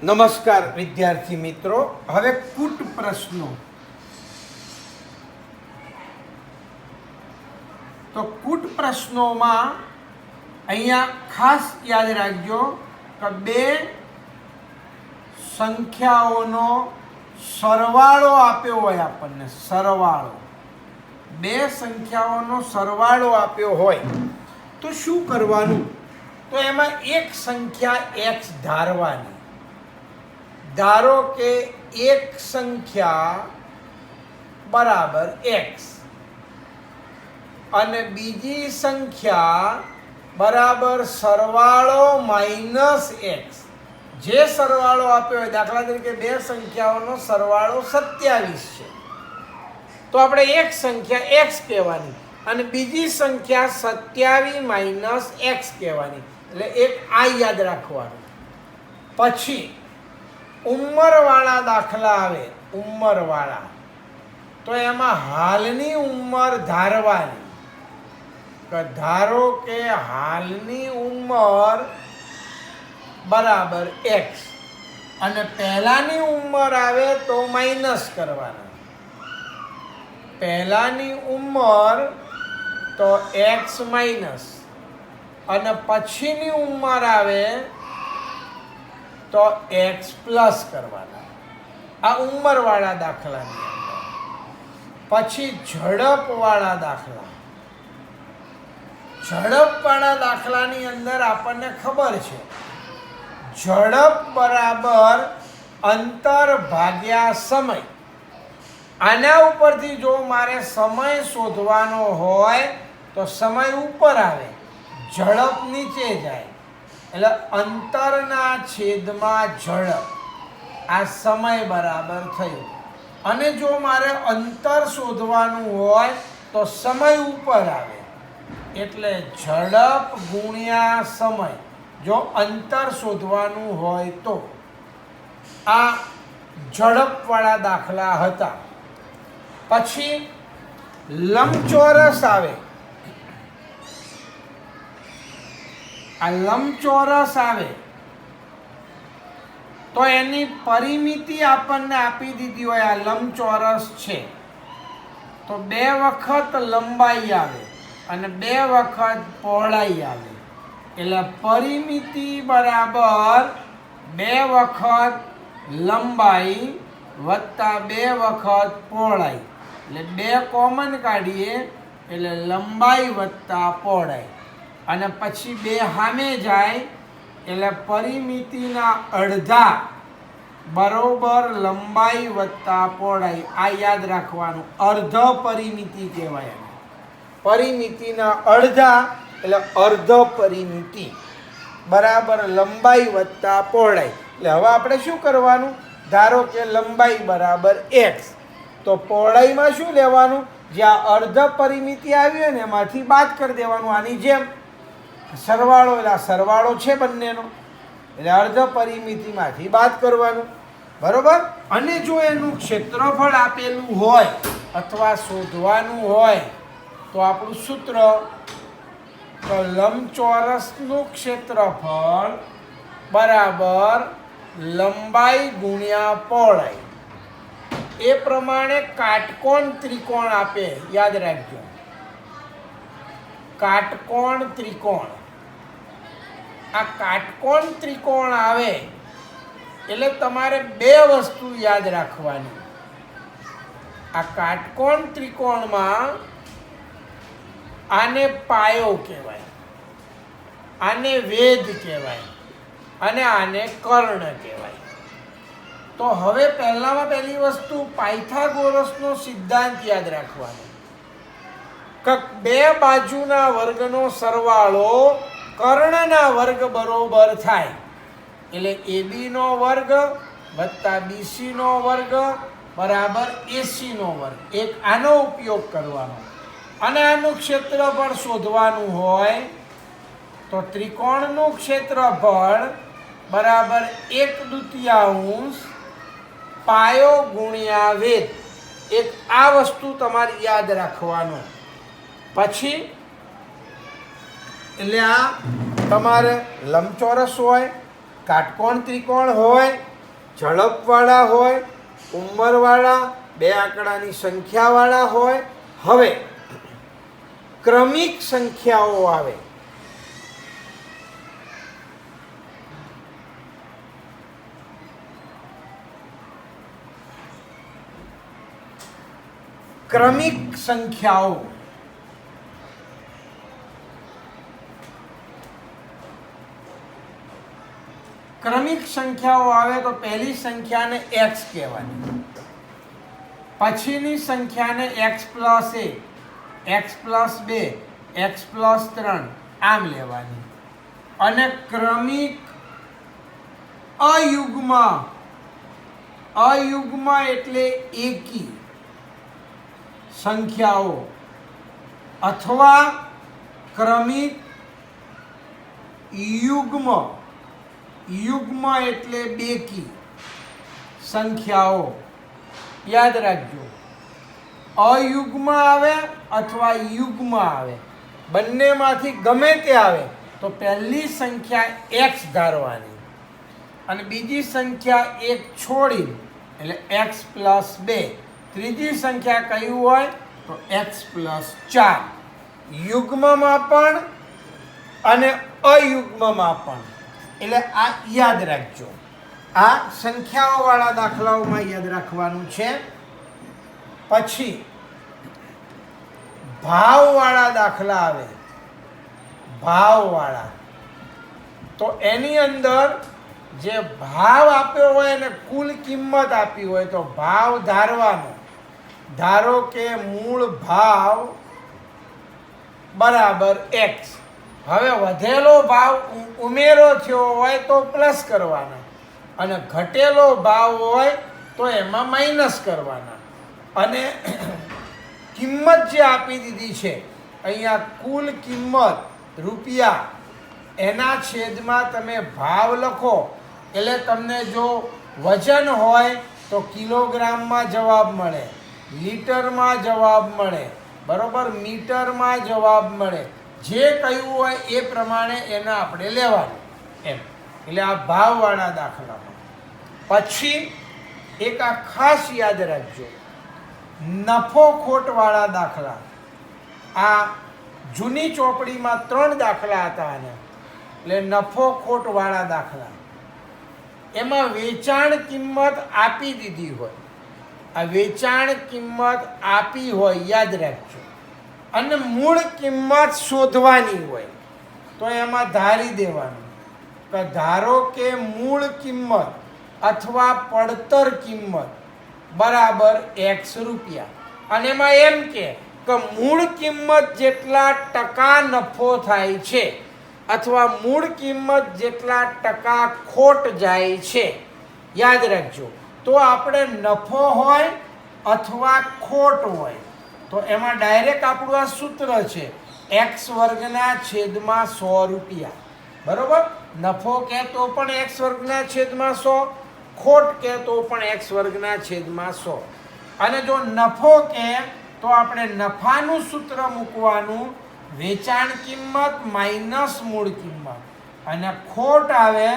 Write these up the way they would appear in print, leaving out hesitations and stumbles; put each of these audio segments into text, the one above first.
નમસ્કાર વિદ્યાર્થી મિત્રો, હવે કૂટ પ્રશ્નો. તો કૂટ પ્રશ્નોમાં અહીંયા ખાસ યાદ રાખજો કે બે સંખ્યાઓનો સરવાળો આપ્યો હોય, આપણને સરવાળો, બે સંખ્યાઓનો સરવાળો આપ્યો હોય તો શું કરવાનું? તો એમાં એક સંખ્યા x ધારવાની. ધારો કે એક સંખ્યા બરાબર x અને બીજી સંખ્યા બરાબર સરવાળો માઇનસ x. જે સરવાળો આપ્યો હોય, દાખલા તરીકે બે સંખ્યાઓનો સરવાળો 27 છે, તો આપણે એક સંખ્યા x કહેવાની અને બીજી સંખ્યા 27 માઇનસ x કહેવાની. એટલે એક આ યાદ રાખવાનું. પછી ઉંમરવાળા દાખલા આવે, ઉંમરવાળા, તો એમાં હાલની ઉંમર ધારવાની. ધારો કે હાલની ઉંમર બરાબર x અને પહેલાની ઉંમર આવે તો માઇનસ કરવાના. પહેલાની ઉંમર તો x માઇનસ અને પછીની ઉંમર આવે તો x પ્લસ કરવાના. આ ઉંમરવાળા દાખલાની અંદર. પછી ઝડપવાળા દાખલા. ઝડપવાળા દાખલાની અંદર આપણને ખબર છે ઝડપ બરાબર અંતર ભાગ્યા સમય. આના ઉપરથી જો મારે સમય શોધવાનો હોય તો સમય ઉપર આવે, ઝડપ નીચે જાય, એટલે અંતરના છેદમાં ઝડપ, આ સમય બરાબર થયો. અને જો મારે અંતર શોધવાનું હોય તો સમય ઉપર આવે, એટલે ઝડપ ગુણ્યા સમય, જો અંતર શોધવાનું હોય તો. આ ઝડપવાળા દાખલા હતા. પછી લંબચોરસ આવે. આ લંબચોરસ આવે તો એની પરિમિતિ આપણને આપી દીધી હોય. આ લંબચોરસ છે તો 2 વખત લંબાઈ આવે અને 2 વખત પહોળાઈ આવે, એટલે પરિમિતિ બરાબર 2 વખત લંબાઈ વત્તા 2 વખત પહોળાઈ, એટલે 2 કોમન કાઢીએ એટલે લંબાઈ વત્તા પહોળાઈ, અને પછી 2 સામે જાય એટલે પરિમિતિના અડધા બરોબર લંબાઈ વત્તા પહોળાઈ. આ યાદ રાખવાનું, અર્ધ પરિમિતિ કહેવાય. પરિમિતિના અડધા એટલે અર્ધ પરિમિતિ બરાબર લંબાઈ વત્તા પહોળાઈ. એટલે હવે આપણે શું કરવાનું? ધારો કે લંબાઈ બરાબર x, તો પહોળાઈમાં શું લેવાનું? જ્યાં અર્ધ પરિમિતિ આવી હોય ને એમાંથી બાદ કરી દેવાનું. આની જેમ સરવાળો, એટલે સરવાળો છે બંનેનો, એટલે અર્ધ પરિમિતિમાંથી બાદ કરવાનું, બરોબર. અને જો એનું ક્ષેત્રફળ આપેલું હોય અથવા શોધવાનું હોય તો આપણું સૂત્ર, તો લંબચોરસનું ક્ષેત્રફળ બરાબર લંબાઈ ગુણ્યા પહોળાઈ. એ પ્રમાણે કાટકોણ ત્રિકોણ આપે, યાદ રાખજો. કાટકોણ ત્રિકોણ, આ કાટકોણ ત્રિકોણ આવે એટલે તમારે 2 વસ્તુ યાદ રાખવાની. આ કાટકોણ ત્રિકોણમાં આને પાયો કહેવાય, આને વેધ કહેવાય અને આને કર્ણ કહેવાય. તો હવે પહેલામાં પહેલી વસ્તુ પાયથાગોરસનો સિદ્ધાંત યાદ રાખવાનો. કે 2 બાજુના વર્ગનો સરવાળો કર્ણના વર્ગ બરોબર થાય, એટલે AB નો વર્ગ વત્તા BC નો વર્ગ બરાબર AC નો વર્ગ. એક આનો ઉપયોગ કરવાનો. અને આનું ક્ષેત્રફળ શોધવાનું હોય તો ત્રિકોણનું ક્ષેત્રફળ બરાબર 1/2 પાયો ગુણ્યા વેધ. એક આ વસ્તુ તમારે યાદ રાખવાનું. પછી એટલે આ તમારે લંબચોરસ હોય કાટકોણ ત્રિકોણ હોય, ઝડપવાળા હોય, ઉંમરવાળા, 2 આંકડાની સંખ્યાવાળા હોય. હવે ક્રમિક સંખ્યાઓ આવે. ક્રમિક સંખ્યાઓ ક્રમિક સંખ્યાઓ આવે તો પહેલી સંખ્યાને x કહેવાની, પછીની સંખ્યાને x plus 1, x plus 2, x plus 3 આમ લેવાની. અને ક્રમિક અયુગ્મ એટલે એકી સંખ્યાઓ અથવા ક્રમિક યુગ્મ એટલે બેકી સંખ્યાઓ. યાદ રાખજો, અયુગ્મ આવે અથવા યુગ્મ આવે, બંનેમાંથી ગમે તે આવે તો પહેલી સંખ્યા x ધારવાની અને બીજી સંખ્યા 1 છોડી એટલે x પ્લસ 2, ત્રીજી સંખ્યા કઈ હોય તો x પ્લસ 4. યુગ્મમાં પણ અને અયુગ્મમાં પણ. એટલે આ યાદ રાખજો. આ સંખ્યાઓવાળા દાખલાઓમાં યાદ રાખવાનું છે. પછી ભાવવાળા દાખલા આવે. ભાવવાળા તો એની અંદર જે ભાવ આપ્યો હોય અને કુલ કિંમત આપી હોય તો ભાવ ધારવાનો. ધારો કે મૂળ ભાવ બરાબર x. હવે વધેલો ભાવ ઉમેરો થયો હોય તો પ્લસ કરવાના અને ઘટેલો ભાવ હોય તો એમાં માઇનસ કરવાના. અને કિંમત જે આપી દીધી છે અહીંયા કુલ કિંમત રૂપિયા, એના છેદમાં તમે ભાવ લખો એટલે તમને જો વજન હોય તો કિલોગ્રામમાં જવાબ મળે, લીટરમાં જવાબ મળે, બરોબર, મીટરમાં જવાબ મળે. જે કહ્યું હોય એ પ્રમાણે એને આપણે લેવાનું એમ. એટલે આ ભાવવાળા દાખલામાં. પછી એક આ ખાસ યાદ રાખજો, નફો ખોટવાળા દાખલા. આ જૂની ચોપડીમાં 3 દાખલા હતા આને, એટલે નફો ખોટવાળા દાખલા. એમાં વેચાણ કિંમત આપી દીધી હોય, આ વેચાણ કિંમત આપી હોય યાદ રાખજો, અને મૂળ કિંમત શોધવાની હોય તો એમાં ધારી દેવાનું કે ધારો કે મૂળ કિંમત અથવા પડતર કિંમત બરાબર x રૂપિયા. અને એમાં એમ કે મૂળ કિંમત જેટલા ટકા નફો થાય છે અથવા મૂળ કિંમત જેટલા ટકા ખોટ જાય છે. યાદ રાખજો. તો આપણે નફો હોય અથવા ખોટ હોય તો એમાં ડાયરેક્ટ આપણું આ સૂત્ર છે, x વર્ગના છેદમાં 100 રૂપિયા. બરોબર, નફો કહે તો પણ x વર્ગના છેદમાં 100, ખોટ કહે તો પણ x વર્ગના છેદમાં 100. અને જો નફો કહે તો આપણે નફાનું સૂત્ર મૂકવાનું, વેચાણ કિંમત માઇનસ મૂળ કિંમત. અને ખોટ આવે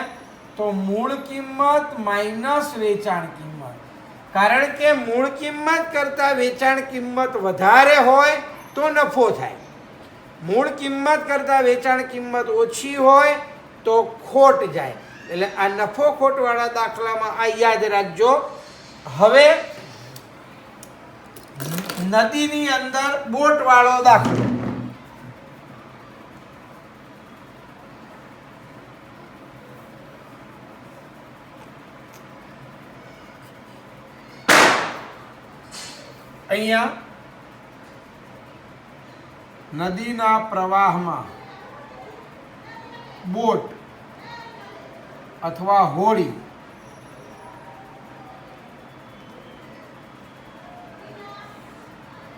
તો મૂળ કિંમત માઇનસ વેચાણ કિંમત. કારણ કે મૂળ કિંમત કરતાં વેચાણ કિંમત વધારે હોય તો નફો થાય, મૂળ કિંમત કરતાં વેચાણ કિંમત ઓછી હોય તો ખોટ જાય. એટલે આ નફો ખોટવાળા દાખલામાં આ યાદ રાખજો. હવે નદીની અંદર બોટવાળો દાખલો. અહીંયા નદીના પ્રવાહમાં બોટ અથવા હોડી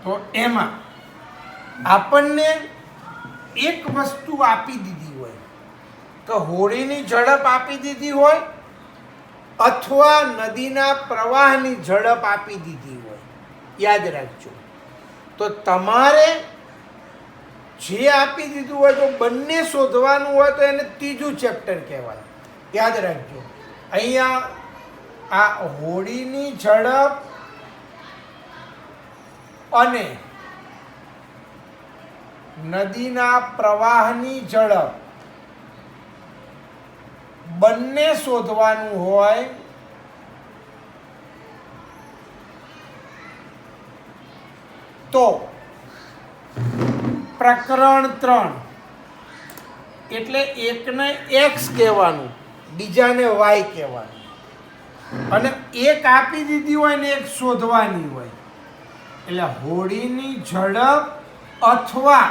તો એમાં આપણને એક વસ્તુ આપી દીધી હોય તો હોડીની ઝડપ આપી દીધી હોય અથવા નદીના પ્રવાહની ઝડપ આપી દીધી હોય. યાદ રાખજો. તો તમારે જે આપી દીધું હોય તો બંને શોધવાનું હોય તો એને ત્રીજું ચેપ્ટર કહેવાય. યાદ રાખજો. અહીંયા આ હોડીની ઝડપ અને નદીના પ્રવાહની ઝડપ બંને શોધવાનું હોય તો પ્રકરણ 3 એટલે એકને એક્સ કહેવાનું, બીજાને વાય કહેવાનું, અને એક આપી દીધી હોય ને એક શોધવાની હોય. એટલે હોડીની ઝડપ અથવા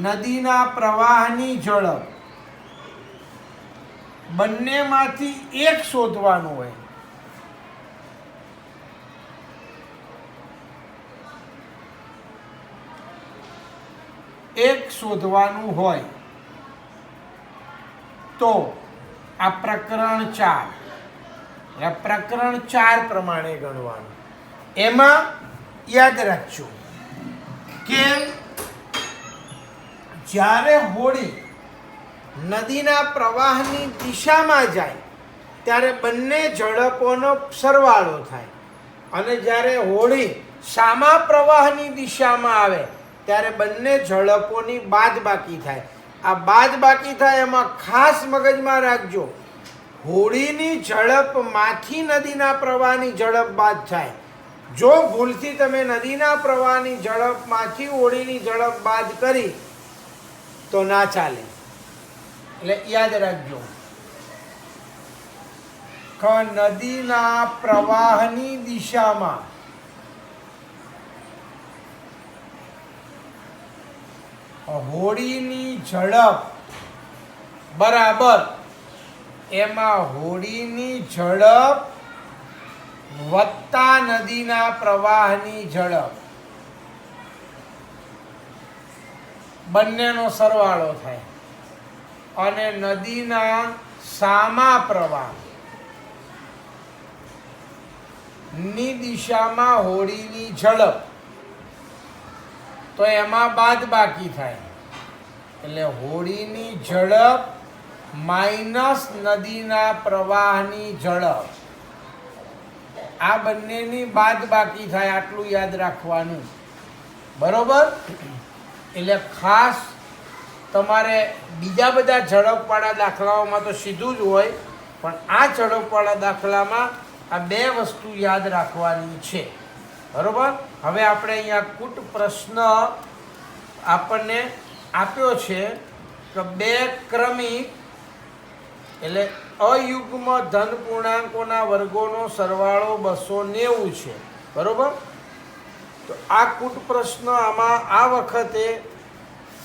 નદીના પ્રવાહની ઝડપ બંનેમાંથી એક શોધવાનું હોય. એક શોધવાનું હોય તો આ પ્રકરણ 4, પ્રકરણ 4 પ્રમાણે ગણવાનું. એમાં યાદ રાખજો કે જ્યારે હોડી નદીના પ્રવાહની દિશામાં જાય ત્યારે બંને ઝડપોનો સરવાળો થાય, અને જ્યારે હોડી સામા પ્રવાહની દિશામાં આવે ત્યારે બંને ઝડપોની બાદબાકી થાય. આ બાદબાકી થાય એમાં ખાસ મગજમાં રાખજો, હોડીની ઝડપમાંથી નદીના પ્રવાહની ઝડપ બાદ થાય. જો ભૂલથી તમે નદીના પ્રવાહની ઝડપમાંથી હોડીની ઝડપ બાદ કરી તો ના ચાલે. એટલે યાદ રાખજો કે નદીના પ્રવાહની દિશામાં હોડીની ઝડપ બરાબર એમાં હોડીની ઝડપ વત્તા નદીના પ્રવાહની ઝડપ બંનેનો સરવાળો થાય, અને નદીના સામા પ્રવાહ ની દિશામાં હોડીની ઝડપ તો એમાં બાદબાકી થાય. એટલે હોડીની ઝડપ માઇનસ નદીના પ્રવાહની ઝડપ આ બંનેની બાદબાકી થાય. આટલું યાદ રાખવાનું, બરોબર? એટલે ખાસ તમારે બીજા બધા ઝડપવાળા દાખલાઓમાં તો સીધું જ હોય, પણ આ ઝડપવાળા દાખલામાં આ બે વસ્તુ યાદ રાખવાની છે, બરોબર? હવે આપણે અહીંયા કુટ પ્રશ્ન આપણને આપ્યો છે કે બે ક્રમિક એટલે અયુગ્મ ધન પૂર્ણાંકોના વર્ગોનો સરવાળો 290 છે, બરોબર? તો આ કુટ પ્રશ્ન આમાં આ વખતે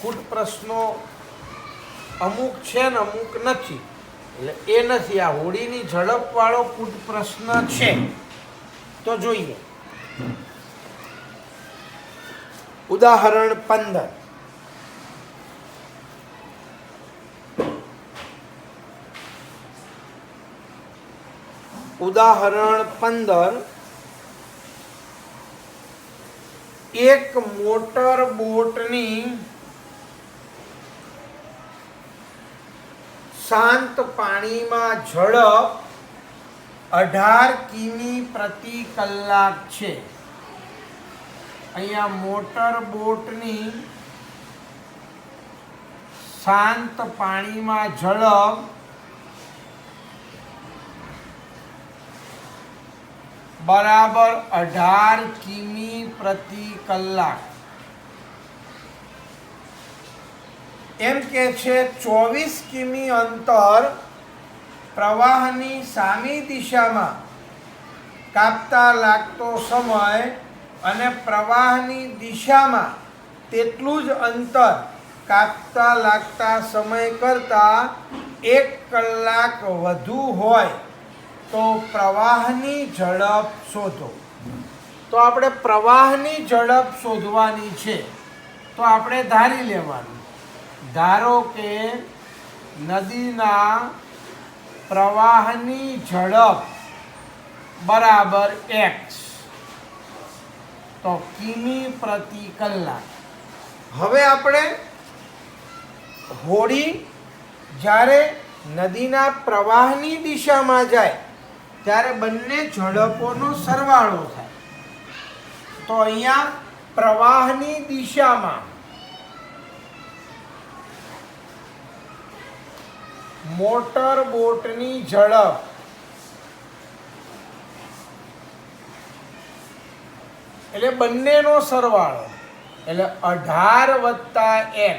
કુટ પ્રશ્નો અમુક છે ને અમુક નથી, એટલે એ નથી. આ હોડીની ઝડપવાળો કુટ પ્રશ્ન છે. તો જોઈએ ઉદાહરણ 15. ઉદાહરણ 15 એક મોટર બોટની શાંત પાણીમાં ઝડપ 18 કિમી પ્રતિ કલાક છે. અહીંયા મોટર બોટની શાંત પાણીમાં ઝડપ બરાબર 18 કિમી પ્રતિ કલાક. એમ કે છે 24 કિમી અંતર પ્રવાહની સામી દિશામાં કાપતા લાગતો સમય અને પ્રવાહની દિશામાં તેટલું જ અંતર કાપતા લાગતા સમય કરતાં 1 કલાક વધુ હોય તો પ્રવાહની ઝડપ શોધો. તો આપણે પ્રવાહની ઝડપ શોધવાની છે, તો આપણે ધારી લેવાનું. ધારો કે નદીના પ્રવાહની ઝડપ બરાબર x, તો કિમી પ્રતિ કલાક. હવે આપણે હોડી જ્યારે નદીના પ્રવાહની દિશામાં જાય ત્યારે બંને ઝડપોનો સરવાળો થાય. તો અહીંયા પ્રવાહની દિશામાં મોટર બોટની ઝડપ એટલે બંનેનો સરવાળો એટલે 18 + x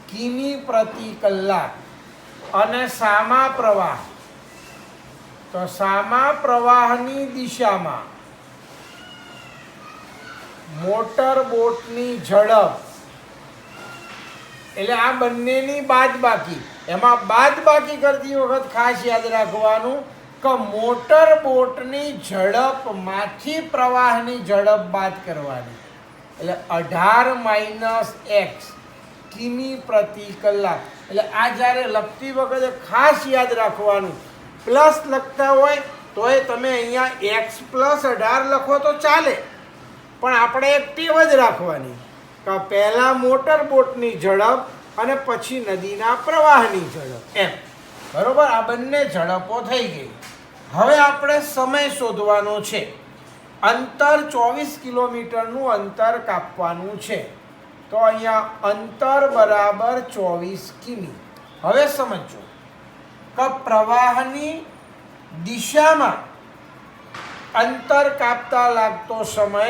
કિમી પ્રતિ કલાક. અને સામા પ્રવાહ, તો સામા પ્રવાહની દિશામાં મોટર બોટની ઝડપ એટલે આ બંનેની બાદબાકી. એમાં બાદબાકી કરતી વખત ખાસ યાદ રાખવાનું કે મોટર બોટની ઝડપમાંથી પ્રવાહની ઝડપ બાદ કરવાની. એટલે 18 - x કિમી પ્રતિ કલાક. એટલે આ જ્યારે લખતી વખતે ખાસ યાદ રાખવાનું. પ્લસ લખતા હોય તોય તમે અહીંયા x + 18 લખો તો ચાલે, પણ આપણે એક ટેવ જ રાખવાની કે પહેલાં મોટર બોટની ઝડપ અને પછી નદીના પ્રવાહની ઝડપ એમ. બરોબર, આ બંને ઝડપો થઈ ગઈ. હવે આપણે સમય શોધવાનો છે. અંતર 24 કિલોમીટરનું અંતર કાપવાનું છે. તો અહીંયા અંતર બરાબર 24 કિમી. હવે સમજો કે પ્રવાહની દિશામાં અંતર કાપતા લાગતો સમય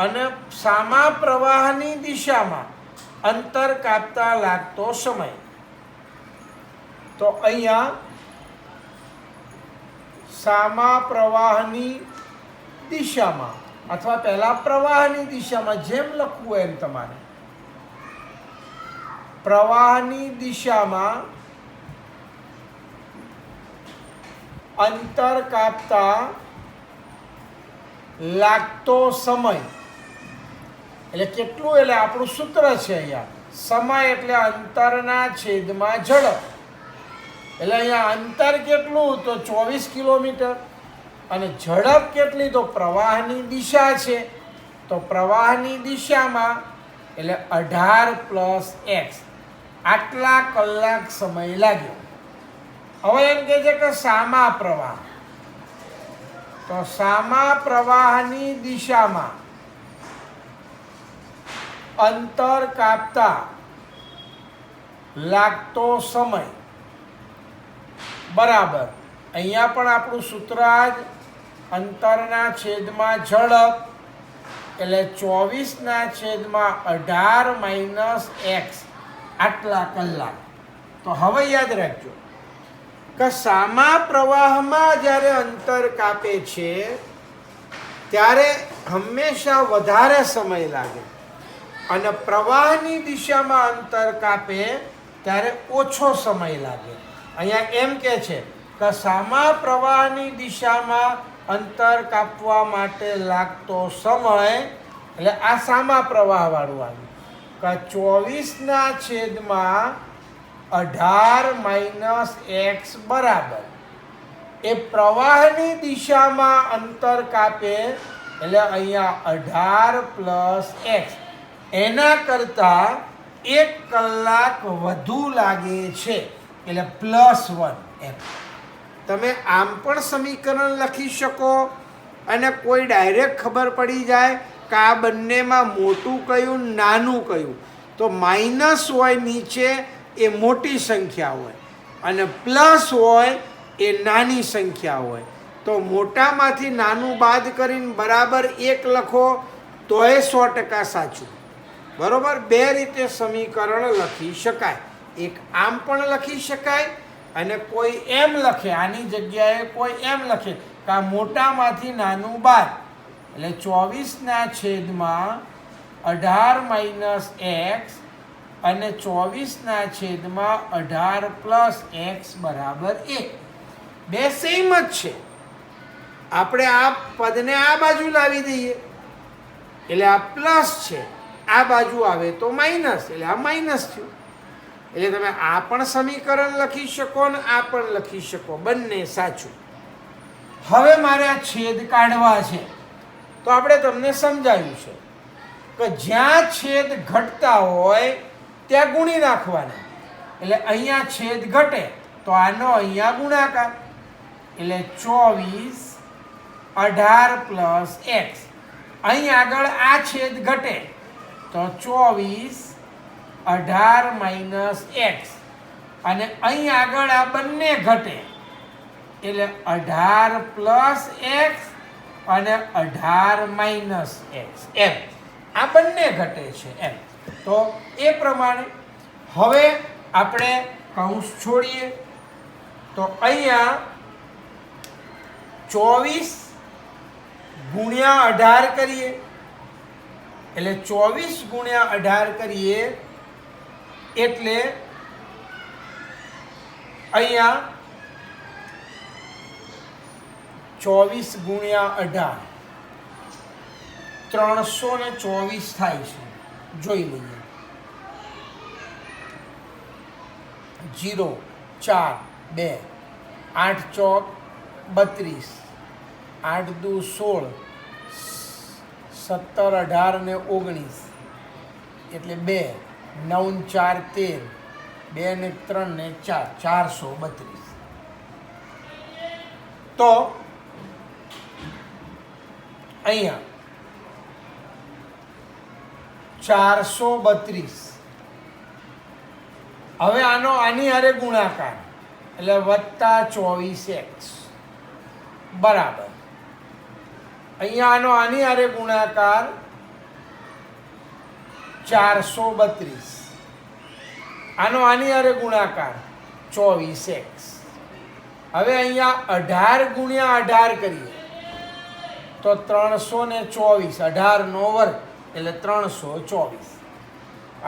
અને સામા પ્રવાહની દિશામાં અંતર કાપતા લાગતો સમય. તો અહીંયા સામા પ્રવાહની દિશામાં અથવા પહેલા પ્રવાહની દિશામાં જેમ લખવું હોય એમ તમારે પ્રવાહની દિશામાં અંતર કાપતા લાગતો સમય એટલે કેટલું, એટલે આપણું સૂત્ર છે અહીંયા સમય એટલે અંતરના છેદમાં ઝડપ. એટલે અહીંયા અંતર કેટલું તો 24 કિલોમીટર અને ઝડપ કેટલી તો પ્રવાહની દિશા છે. તો પ્રવાહની દિશામાં એટલે 18 + x આટલા કલાક સમય લાગ્યો. હવે એમ કહે છે કે સામા પ્રવાહ, તો સામા પ્રવાહની દિશામાં અંતર કાપતા લાગતો સમય બરાબર અહીંયા પણ આપણું સૂત્ર જ અંતરના છેદમાં ઝડપ એટલે 24/18 - x આટલા કલાક. તો હવે યાદ રાખજો કે સામા પ્રવાહમાં જ્યારે અંતર કાપે છે ત્યારે હંમેશા વધારે સમય લાગે અને પ્રવાહની દિશામાં અંતર કાપે ત્યારે ઓછો સમય લાગે. અહીંયા એમ કે છે કે સામા પ્રવાહની દિશામાં અંતર કાપવા માટે લાગતો સમય એટલે આ સામા પ્રવાહ વાળું આવ્યું કે 24/18 - x બરાબર એ પ્રવાહની દિશામાં અંતર કાપે એટલે અહીંયા 18 + x એના કરતાં 1 કલાક વધુ લાગે છે એટલે +1 એમ. તમે આમ પણ સમીકરણ લખી શકો અને કોઈ ડાયરેક્ટ ખબર પડી જાય કે આ બંનેમાં મોટું કયું નાનું કયું. તો માઇનસ હોય નીચે એ મોટી સંખ્યા હોય અને પ્લસ હોય એ નાની સંખ્યા હોય. તો મોટામાંથી નાનું બાદ કરીને બરાબર 1 લખો તો એ 100% સાચું. બરાબર, બે રીતે સમીકરણ લખી શકાય. એક આમ પણ લખી શકાય અને કોઈ એમ લખે, આની જગ્યાએ કોઈ એમ લખે કે આ મોટામાંથી નાનું બાદ એટલે 24/18 - x અને 24/18 + x બરાબર 1. બે સેમ જ છે. આપણે આ પદને આ બાજુ લાવી દઈએ એટલે આ પ્લસ છે, આ બાજુ આવે તો માઇનસ એટલે આ માઇનસ થયું. એટલે તમે આ પણ સમીકરણ લખી શકો ને આ પણ લખી શકો, બંને સાચું. હવે મારે આ છેદ કાઢવા છે તો આપણે તમને સમજાવ્યું છે કે જ્યાં છેદ ઘટતા હોય ત્યાં ગુણી નાખવાના. એટલે અહીંયા છેદ ઘટે તો આનો અહીંયા ગુણાકાર, એટલે 24 18 પ્લસ એક્સ. અહીં આગળ આ છેદ ઘટે તો 24 18 માઇનસ એક્સ, અને અહીં આગળ આ બંને ઘટે એટલે 18 પ્લસ એક્સ અને 18 માઇનસ એક્સ, એમ આ બંને ઘટે છે એમ. તો એ પ્રમાણે હવે આપણે કૌંસ છોડીએ તો અહીંયા 24 ગુણ્યા 18 કરીએ એટલે 24 ગુણ્યા 18 કરીએ એટલે અહીંયા 24 ગુણ્યા 18 324 થાય છે. જોઈ લઈએ. 0 4 2 8 ચોક 32 8 દુ 16 17 18 ને 19 એટલે 2 9 4 13 2 ને 3 ને 4 432. તો અહીંયા 432. હવે આનો આની હારે ગુણાકાર એટલે વત્તા 24x બરાબર. અહીંયા આનો આની હારે ગુણાકાર 432. આનો આની હારે ગુણાકાર 24x. હવે અહીંયા 18 ગુણ્યા 18 કરીએ તો 324, 18 નો વર્ગ એટલે 324.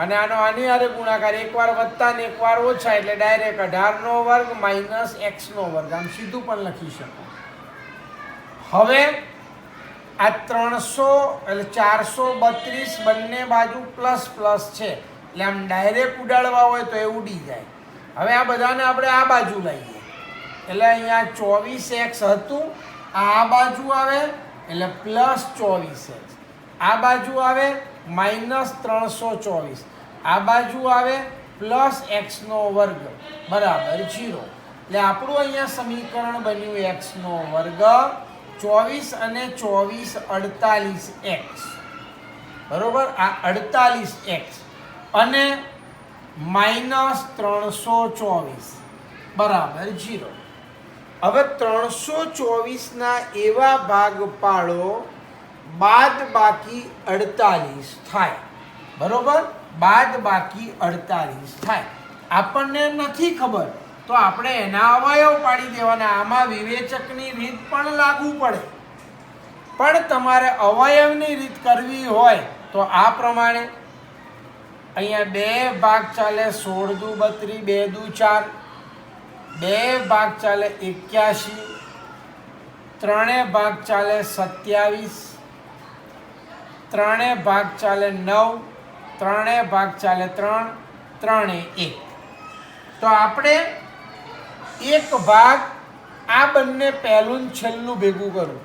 અને આનો આની હારે ગુણાકાર એકવાર વત્તા ને એકવાર ઓછા એટલે ડાયરેક્ટ 18 નો વર્ગ માઇનસ એક્સ નો વર્ગ, આમ સીધું પણ લખી શકો. હવે આ 300 એટલે 432 બંને બાજુ પ્લસ પ્લસ છે એટલે આમ ડાયરેક્ટ ઉડાડવા હોય તો એ ઉડી જાય. હવે આ બધાને આપણે આ બાજુ લઈએ એટલે અહીંયા 24x હતું, આ બાજુ આવે એટલે પ્લસ 24x, આ બાજુ આવે માઇનસ 324, આ બાજુ આવે પ્લસ એક્સ નો વર્ગ બરાબર 0. એટલે આપણું અહીંયા સમીકરણ બન્યું એક્સ નો વર્ગ 24 અને 24 48x બરોબર. આ 48x અને માઇનસ 324 બરાબર 0. હવે 324 ના એવા ભાગ પાડો બાદ બાકી 48 થાય બરોબર. બાદ બાકી 48 થાય. આપણને નથી ખબર તો આપણે એના અવયવ પાડી દેવાના. આમાં વિવેચકની રીત પણ લાગુ પડે, પણ તમારે અવયવની રીત કરવી હોય તો આ પ્રમાણે અહીંયા 2 ભાગ ચાલે 16 દુ 32, 2 દુ 4, 2 ભાગ ચાલે 81, 3 ભાગ ચાલે 27, 3 ભાગ ચાલે 9, 3 ભાગ ચાલે 3, 3 1. તો આપણે એક ભાગ આ બંને પહેલું ને છેલ્લું ભેગું કરું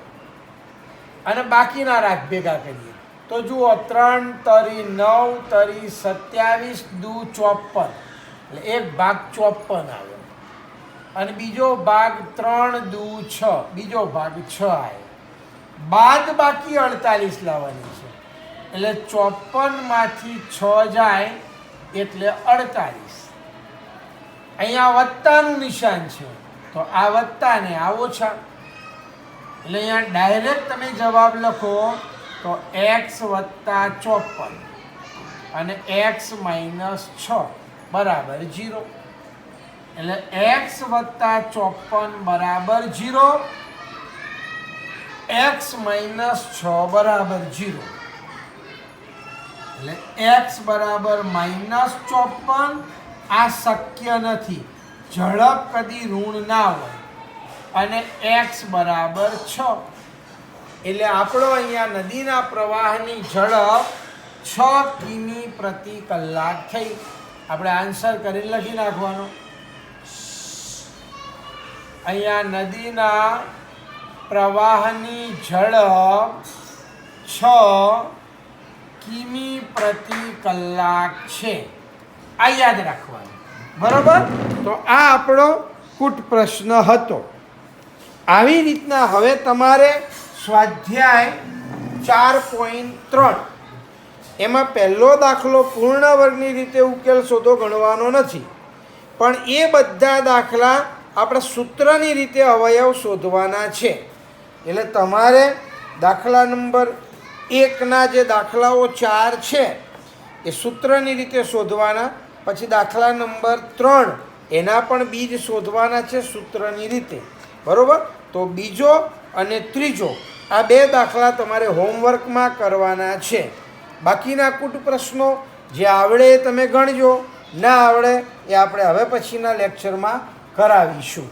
અને બાકીના રાખ ભેગા કરીએ તો જુઓ 3 તરી 9 તરી 27 દુ 54 એટલે એક ભાગ 54 આવ્યો અને બીજો ભાગ 3 દુ 6, બીજો ભાગ 6 આવ્યો. બાદ બાકી 48 લાવવાની છે એટલે 54 માંથી 6 જાય એટલે 48. અહીંયા વત્તાનું નિશાન છે તો આ વત્તા ને આ ઓછા એટલે અહીંયા ડાયરેક્ટ તમે જવાબ લખો તો x વત્તા 54 અને x માઇનસ 6 બરાબર 0. એટલે x વત્તા 54 બરાબર 0, x માઇનસ 6 બરાબર 0. એટલે x બરાબર માઇનસ 54 આ શક્ય નથી, ઝડપ કદી ઋણ ના હોય, અને x બરાબર 6 એટલે આપણો અહીંયા નદીના પ્રવાહની ઝડપ 6 કિમી પ્રતિ કલાક થઈ. આપણે આન્સર કરીને લખી નાખવાનો. અહીંયા નદીના પ્રવાહની ઝડપ 6 કિમી પ્રતિ કલાક છે, આ યાદ રાખવાનું બરોબર. તો આ આપણો કુટ પ્રશ્ન હતો. આવી રીતના હવે તમારે સ્વાધ્યાય 4.3 એમાં પહેલો દાખલો પૂર્ણ વર્ગની રીતે ઉકેલ શોધો ગણવાનો નથી, પણ એ બધા દાખલા આપણે સૂત્રની રીતે અવયવ શોધવાના છે. એટલે તમારે દાખલા નંબર 1ના જે દાખલાઓ 4 છે એ સૂત્રની રીતે શોધવાના, પછી દાખલા નંબર 3 એના પણ બીજ શોધવાના છે સૂત્રની રીતે, બરાબર. તો બીજો અને ત્રીજો આ 2 દાખલા તમારે હોમવર્કમાં કરવાના છે. બાકીના કુટ પ્રશ્નો જે આવડે એ તમે ગણજો, ના આવડે એ આપણે હવે પછીના લેક્ચરમાં કરાવીશું.